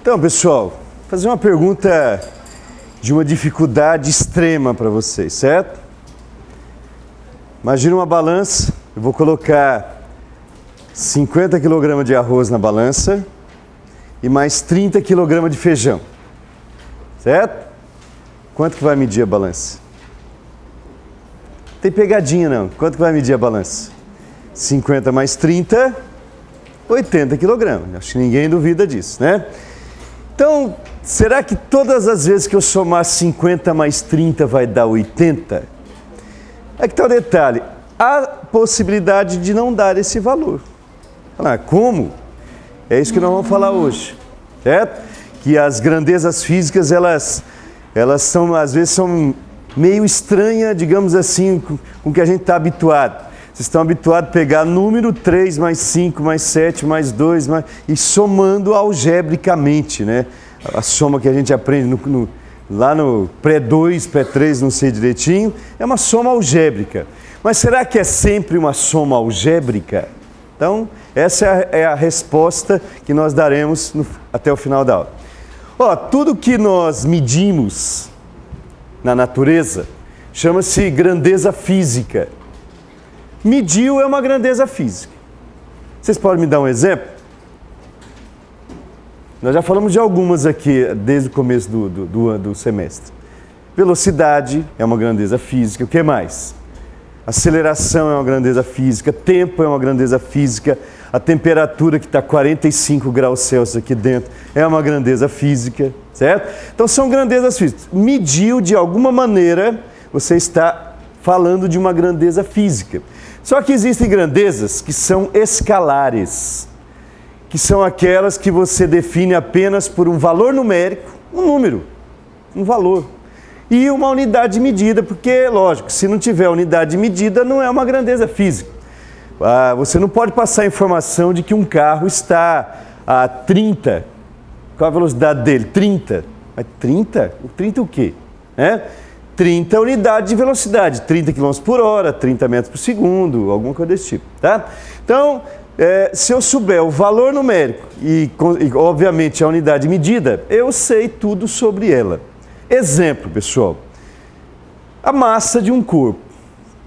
Então, pessoal, vou fazer uma pergunta de uma dificuldade extrema para vocês, certo? Imagina uma balança, eu vou colocar 50 kg de arroz na balança e mais 30 kg de feijão, certo? Quanto que vai medir a balança? Não tem pegadinha não, quanto que vai medir a balança? 50 mais 30, 80 kg, acho que ninguém duvida disso, né? Então, será que todas as vezes que eu somar 50 mais 30 vai dar 80? É que está o detalhe, há possibilidade de não dar esse valor. Como? É isso que nós vamos falar hoje, certo? Que as grandezas físicas, elas são, às vezes, são meio estranhas, digamos assim, com o que a gente está habituado. Vocês estão habituados a pegar número 3 mais 5 mais 7 mais 2 e somando algebricamente, né? A soma que a gente aprende lá no pré-2, pré-3, não sei direitinho, é uma soma algébrica. Mas será que é sempre uma soma algébrica? Então, essa é a resposta que nós daremos até o final da aula. Tudo que nós medimos na natureza chama-se grandeza física. Mediu é uma grandeza física. Vocês podem me dar um exemplo? Nós já falamos de algumas aqui desde o começo do semestre. Velocidade é uma grandeza física. O que mais? Aceleração é uma grandeza física. Tempo é uma grandeza física. A temperatura que está 45 graus Celsius aqui dentro é uma grandeza física, certo? Então são grandezas físicas. Mediu de alguma maneira, você está falando de uma grandeza física. Só que existem grandezas que são escalares, que são aquelas que você define apenas por um valor numérico, um número, um valor, e uma unidade de medida, porque, lógico, se não tiver unidade de medida, não é uma grandeza física. Você não pode passar a informação de que um carro está a 30, qual a velocidade dele? 30. Mas 30? 30 o quê? 30 unidades de velocidade, 30 km por hora, 30 metros por segundo, alguma coisa desse tipo, tá? Então, se eu souber o valor numérico e, obviamente, a unidade de medida, eu sei tudo sobre ela. Exemplo, pessoal, a massa de um corpo.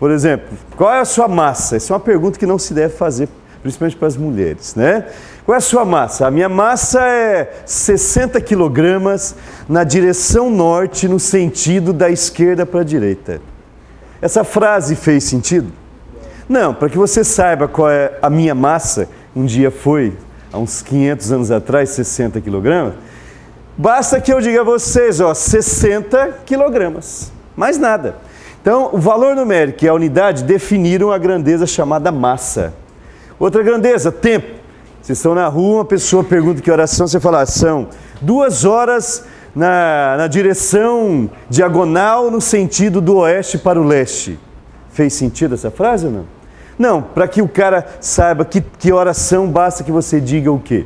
Por exemplo, qual é a sua massa? Essa é uma pergunta que não se deve fazer, principalmente para as mulheres, né? Qual é a sua massa? A minha massa é 60 kg na direção norte, no sentido da esquerda para a direita. Essa frase fez sentido? Não, para que você saiba qual é a minha massa, um dia foi, há uns 500 anos atrás, 60 kg, basta que eu diga a vocês, 60 kg, mais nada. Então, o valor numérico e a unidade definiram a grandeza chamada massa. Outra grandeza, tempo. Vocês estão na rua, uma pessoa pergunta que horas são, você fala, são 2 horas na direção diagonal, no sentido do oeste para o leste. Fez sentido essa frase ou não? Não, para que o cara saiba que horas são, basta que você diga o quê?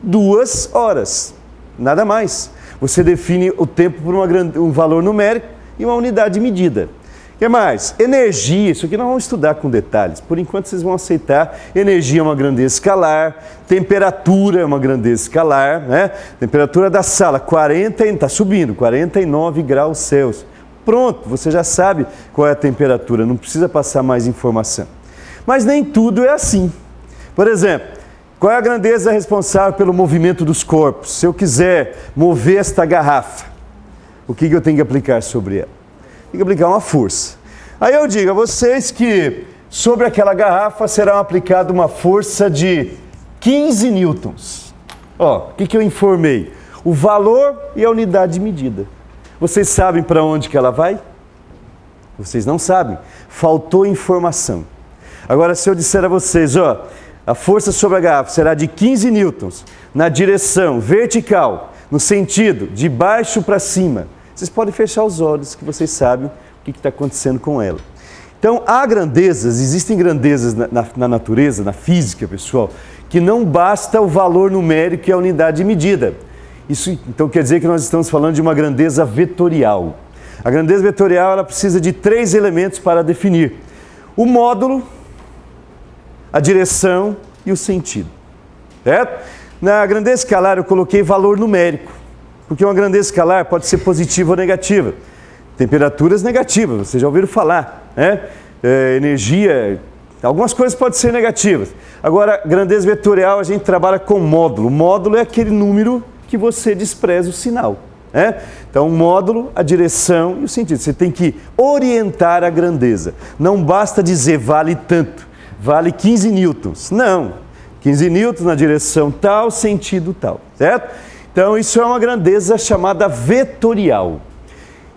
2 horas, nada mais. Você define o tempo por um valor numérico e uma unidade de medida. O que mais? Energia, isso aqui nós vamos estudar com detalhes. Por enquanto vocês vão aceitar, energia é uma grandeza escalar, temperatura é uma grandeza escalar, né? Temperatura da sala, está subindo, 49 graus Celsius. Pronto, você já sabe qual é a temperatura, não precisa passar mais informação. Mas nem tudo é assim. Por exemplo, qual é a grandeza responsável pelo movimento dos corpos? Se eu quiser mover esta garrafa, o que eu tenho que aplicar sobre ela? Tem que aplicar uma força. Aí eu digo a vocês que sobre aquela garrafa será aplicada uma força de 15 newtons. O que eu informei? O valor e a unidade de medida. Vocês sabem para onde que ela vai? Vocês não sabem. Faltou informação. Agora, se eu disser a vocês, a força sobre a garrafa será de 15 newtons na direção vertical, no sentido de baixo para cima, vocês podem fechar os olhos que vocês sabem o que está acontecendo com ela. Então, há grandezas, existem grandezas na natureza, na física, pessoal, que não basta o valor numérico e a unidade de medida. Isso, então, quer dizer que nós estamos falando de uma grandeza vetorial. A grandeza vetorial ela precisa de 3 elementos para definir: o módulo, a direção e o sentido. Certo? Na grandeza escalar eu coloquei valor numérico, porque uma grandeza escalar pode ser positiva ou negativa. Temperaturas negativas, vocês já ouviram falar, né? Energia, algumas coisas podem ser negativas. Agora, grandeza vetorial a gente trabalha com módulo. Módulo é aquele número que você despreza o sinal, né? Então, o módulo, a direção e o sentido. Você tem que orientar a grandeza. Não basta dizer vale tanto, vale 15 newtons. Não, 15 newtons na direção tal, sentido tal, certo? Então, isso é uma grandeza chamada vetorial.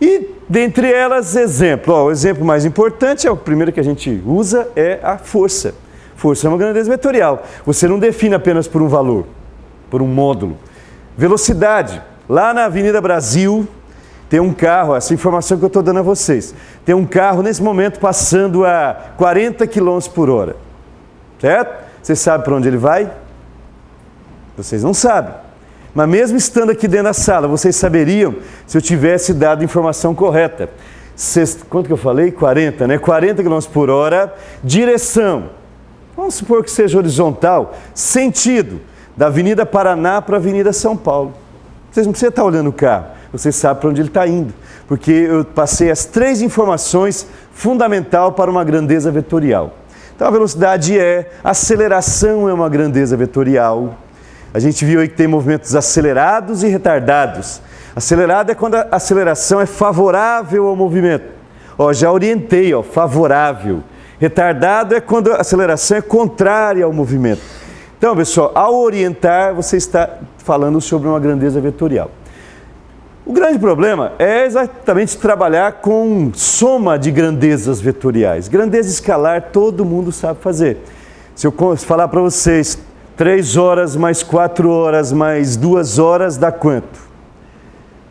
E, dentre elas, exemplo. O exemplo mais importante, o primeiro que a gente usa, é a força. Força é uma grandeza vetorial. Você não define apenas por um valor, por um módulo. Velocidade. Lá na Avenida Brasil, tem um carro, essa informação que eu estou dando a vocês. Tem um carro, nesse momento, passando a 40 km por hora. Certo? Você sabe para onde ele vai? Vocês não sabem. Mas mesmo estando aqui dentro da sala, vocês saberiam se eu tivesse dado a informação correta. Quanto que eu falei? 40, né? 40 km por hora, direção. Vamos supor que seja horizontal, sentido, da Avenida Paraná para a Avenida São Paulo. Vocês não precisam estar olhando o carro, vocês sabem para onde ele está indo. Porque eu passei as 3 informações fundamentais para uma grandeza vetorial. Então a velocidade a aceleração é uma grandeza vetorial. A gente viu aí que tem movimentos acelerados e retardados. Acelerado é quando a aceleração é favorável ao movimento. Já orientei, favorável. Retardado é quando a aceleração é contrária ao movimento. Então, pessoal, ao orientar, você está falando sobre uma grandeza vetorial. O grande problema é exatamente trabalhar com soma de grandezas vetoriais. Grandeza escalar todo mundo sabe fazer. Se eu falar para vocês 3 horas mais 4 horas mais 2 horas dá quanto?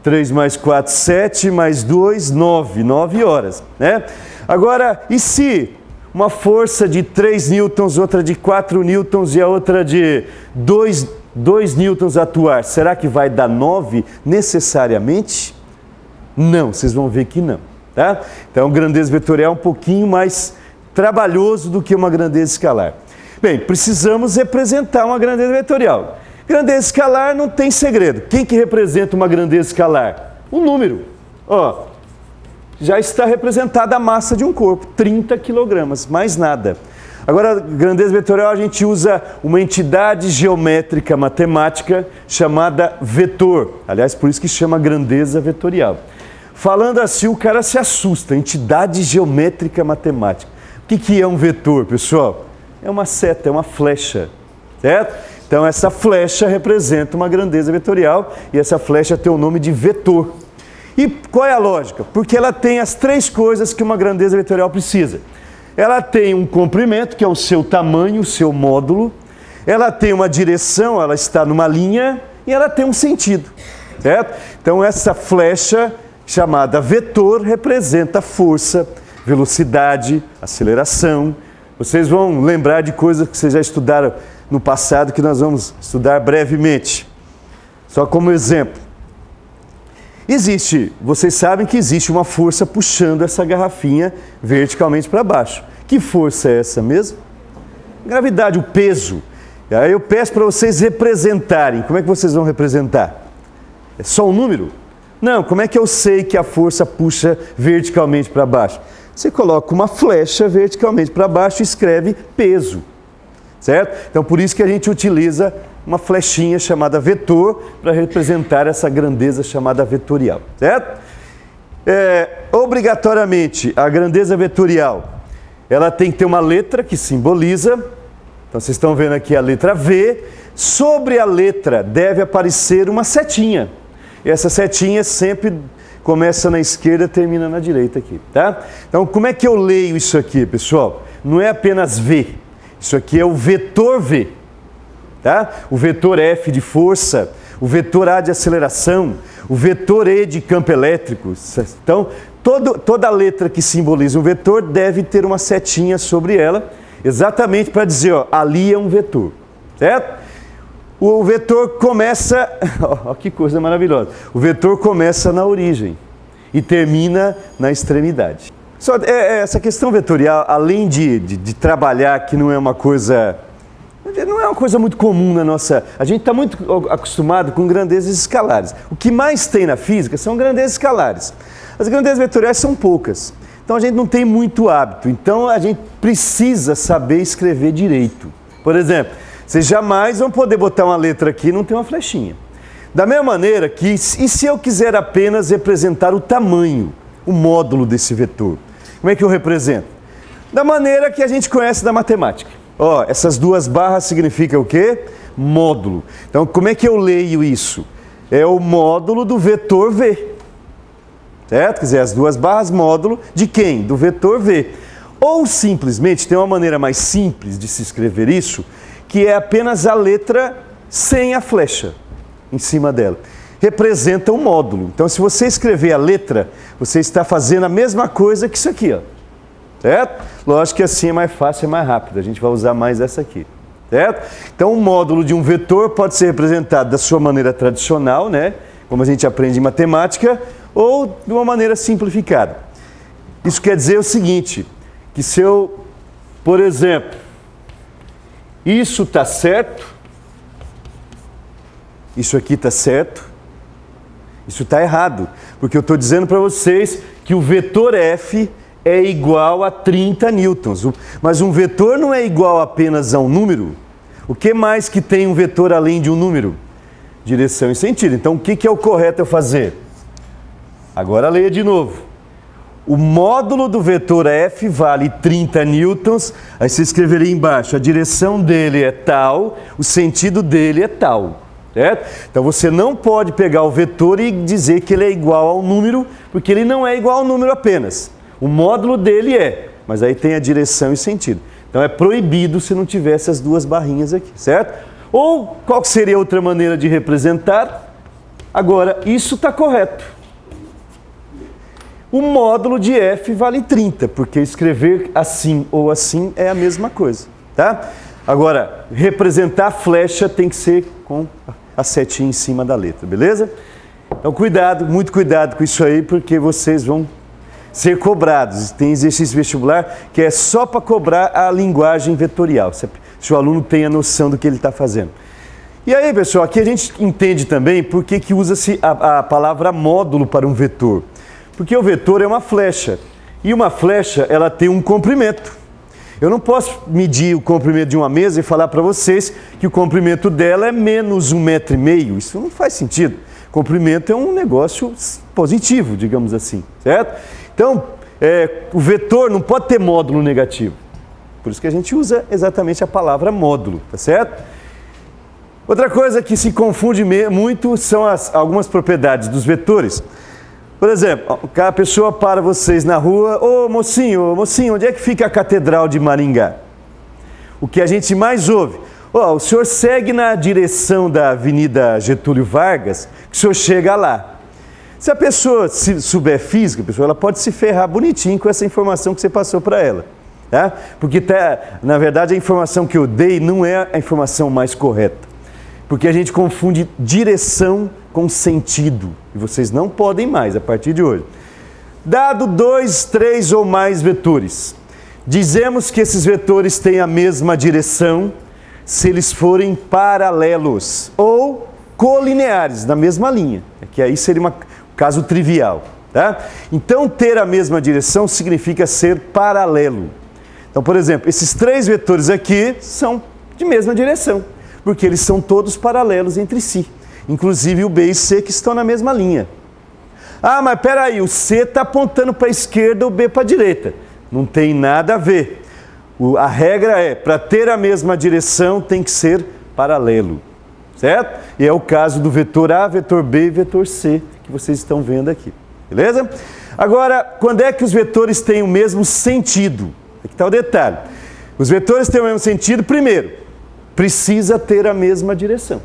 3 mais 4, 7, mais 2, 9. 9 horas, né? Agora, e se uma força de 3 newtons, outra de 4 newtons e a outra de 2 newtons atuar, será que vai dar 9 necessariamente? Não, vocês vão ver que não, tá? Então, grandeza vetorial é um pouquinho mais trabalhoso do que uma grandeza escalar. Bem, precisamos representar uma grandeza vetorial. Grandeza escalar não tem segredo. Quem que representa uma grandeza escalar? Um número. Já está representada a massa de um corpo, 30 kg, mais nada. Agora, grandeza vetorial, a gente usa uma entidade geométrica matemática chamada vetor. Aliás, por isso que chama grandeza vetorial. Falando assim, o cara se assusta. Entidade geométrica matemática. O que é um vetor, pessoal? É uma seta, é uma flecha, certo? Então, essa flecha representa uma grandeza vetorial e essa flecha tem o nome de vetor. E qual é a lógica? Porque ela tem as 3 coisas que uma grandeza vetorial precisa. Ela tem um comprimento, que é o seu tamanho, o seu módulo. Ela tem uma direção, ela está numa linha. E ela tem um sentido, certo? Então, essa flecha, chamada vetor, representa força, velocidade, aceleração. Vocês vão lembrar de coisas que vocês já estudaram no passado, que nós vamos estudar brevemente. Só como exemplo. Vocês sabem que existe uma força puxando essa garrafinha verticalmente para baixo. Que força é essa mesmo? Gravidade, o peso. Aí eu peço para vocês representarem. Como é que vocês vão representar? É só um número? Não, como é que eu sei que a força puxa verticalmente para baixo? Você coloca uma flecha verticalmente para baixo e escreve peso, certo? Então, por isso que a gente utiliza uma flechinha chamada vetor para representar essa grandeza chamada vetorial, certo? Obrigatoriamente, a grandeza vetorial, ela tem que ter uma letra que simboliza. Então, vocês estão vendo aqui a letra V. Sobre a letra deve aparecer uma setinha. E essa setinha sempre começa na esquerda e termina na direita aqui, tá? Então, como é que eu leio isso aqui, pessoal? Não é apenas V. Isso aqui é o vetor V, tá? O vetor F de força, o vetor A de aceleração, o vetor E de campo elétrico. Então, toda letra que simboliza um vetor deve ter uma setinha sobre ela, exatamente para dizer, ali é um vetor, certo? O vetor começa, que coisa maravilhosa, o vetor começa na origem e termina na extremidade. Essa questão vetorial, além de trabalhar que não é uma coisa, não é uma coisa muito comum na nossa... A gente está muito acostumado com grandezas escalares. O que mais tem na física são grandezas escalares. As grandezas vetoriais são poucas. Então a gente não tem muito hábito. Então a gente precisa saber escrever direito. Por exemplo, vocês jamais vão poder botar uma letra aqui e não ter uma flechinha. Da mesma maneira que, e se eu quiser apenas representar o tamanho, o módulo desse vetor? Como é que eu represento? Da maneira que a gente conhece da matemática. Ó, essas duas barras significam o quê? Módulo. Então, como é que eu leio isso? É o módulo do vetor V. Certo? Quer dizer, as duas barras módulo de quem? Do vetor V. Ou simplesmente, tem uma maneira mais simples de se escrever isso, que é apenas a letra sem a flecha em cima dela. Representa um módulo. Então, se você escrever a letra, você está fazendo a mesma coisa que isso aqui, ó. Certo? Lógico que assim é mais fácil, é mais rápido. A gente vai usar mais essa aqui. Certo? Então, o módulo de um vetor pode ser representado da sua maneira tradicional, né? Como a gente aprende em matemática, ou de uma maneira simplificada. Isso quer dizer o seguinte, que se eu, por exemplo, isso está certo, isso aqui está certo, isso está errado, porque eu estou dizendo para vocês que o vetor F é igual a 30 newtons, mas um vetor não é igual apenas a um número. O que mais que tem um vetor além de um número? Direção e sentido. Então, o que é o correto eu fazer? Agora leia de novo. O módulo do vetor F vale 30 newtons, aí você escreveria embaixo, a direção dele é tal, o sentido dele é tal. Certo? Então você não pode pegar o vetor e dizer que ele é igual ao número, porque ele não é igual ao número apenas. O módulo dele é, mas aí tem a direção e sentido. Então é proibido se não tivesse as duas barrinhas aqui, certo? Ou qual seria outra maneira de representar? Agora, isso está correto. O módulo de F vale 30, porque escrever assim ou assim é a mesma coisa, tá? Agora, representar a flecha tem que ser com a setinha em cima da letra, beleza? Então, cuidado, muito cuidado com isso aí, porque vocês vão ser cobrados. Tem exercício vestibular que é só para cobrar a linguagem vetorial, se o aluno tem a noção do que ele está fazendo. E aí, pessoal, aqui a gente entende também por que usa-se a palavra módulo para um vetor. Porque o vetor é uma flecha, e uma flecha ela tem um comprimento. Eu não posso medir o comprimento de uma mesa e falar para vocês que o comprimento dela é menos 1,5 metro. Isso não faz sentido. Comprimento é um negócio positivo, digamos assim, certo? Então, o vetor não pode ter módulo negativo. Por isso que a gente usa exatamente a palavra módulo, tá certo? Outra coisa que se confunde muito são algumas propriedades dos vetores. Por exemplo, a pessoa para vocês na rua, ô mocinho, onde é que fica a Catedral de Maringá? O que a gente mais ouve, o senhor segue na direção da Avenida Getúlio Vargas, que o senhor chega lá. Se a pessoa souber física, ela pode se ferrar bonitinho com essa informação que você passou para ela. Tá? Porque, na verdade, a informação que eu dei não é a informação mais correta. Porque a gente confunde direção com sentido. E vocês não podem mais a partir de hoje. Dado 2, 3 ou mais vetores, dizemos que esses vetores têm a mesma direção se eles forem paralelos ou colineares, na mesma linha. Que aí seria um caso trivial. Tá? Então, ter a mesma direção significa ser paralelo. Então, por exemplo, esses 3 vetores aqui são de mesma direção, porque eles são todos paralelos entre si. Inclusive o B e C que estão na mesma linha. Ah, mas peraí, o C está apontando para a esquerda, o B para a direita. Não tem nada a ver. A regra é, para ter a mesma direção tem que ser paralelo. Certo? E é o caso do vetor A, vetor B e vetor C, que vocês estão vendo aqui. Beleza? Agora, quando é que os vetores têm o mesmo sentido? Aqui está o detalhe. Os vetores têm o mesmo sentido, primeiro, precisa ter a mesma direção.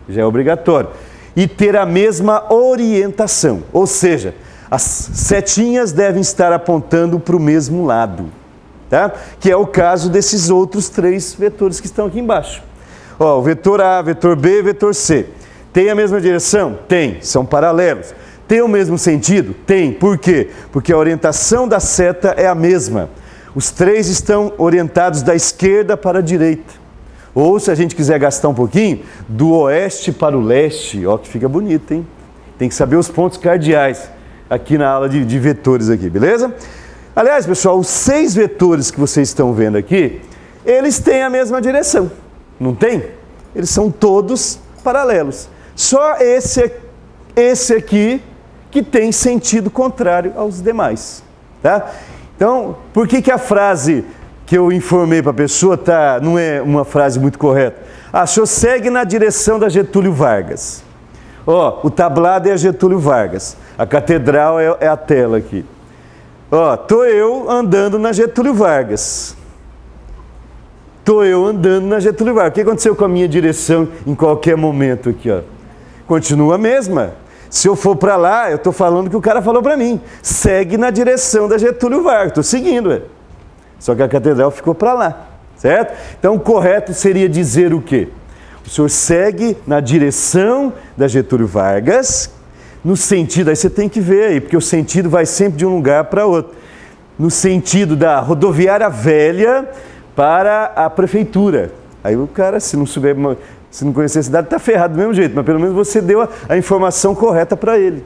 Já é obrigatório. E ter a mesma orientação. Ou seja, as setinhas devem estar apontando para o mesmo lado. Tá? Que é o caso desses outros 3 vetores que estão aqui embaixo. O vetor A, vetor B, vetor C. Tem a mesma direção? Tem. São paralelos. Tem o mesmo sentido? Tem. Por quê? Porque a orientação da seta é a mesma. Os 3 estão orientados da esquerda para a direita. Ou, se a gente quiser gastar um pouquinho, do oeste para o leste. Ó, que fica bonito, hein? Tem que saber os pontos cardeais aqui na aula de vetores aqui, beleza? Aliás, pessoal, os 6 vetores que vocês estão vendo aqui, eles têm a mesma direção, não tem? Eles são todos paralelos. Só esse aqui que tem sentido contrário aos demais, tá? Então, por que a frase que eu informei para a pessoa não é uma frase muito correta? Ah, o senhor segue na direção da Getúlio Vargas. Ó, o tablado é a Getúlio Vargas, a catedral é a tela aqui. Ó, tô eu andando na Getúlio Vargas. Tô eu andando na Getúlio Vargas. O que aconteceu com a minha direção em qualquer momento aqui, ó? Continua a mesma. Se eu for para lá, eu estou falando que o cara falou para mim. Segue na direção da Getúlio Vargas. Estou seguindo, é. Só que a catedral ficou para lá, certo? Então, o correto seria dizer o quê? O senhor segue na direção da Getúlio Vargas, no sentido, aí você tem que ver aí, porque o sentido vai sempre de um lugar para outro. No sentido da rodoviária velha para a prefeitura. Aí o cara, se não souber, se não conhecer a cidade, está ferrado do mesmo jeito, mas pelo menos você deu a informação correta para ele.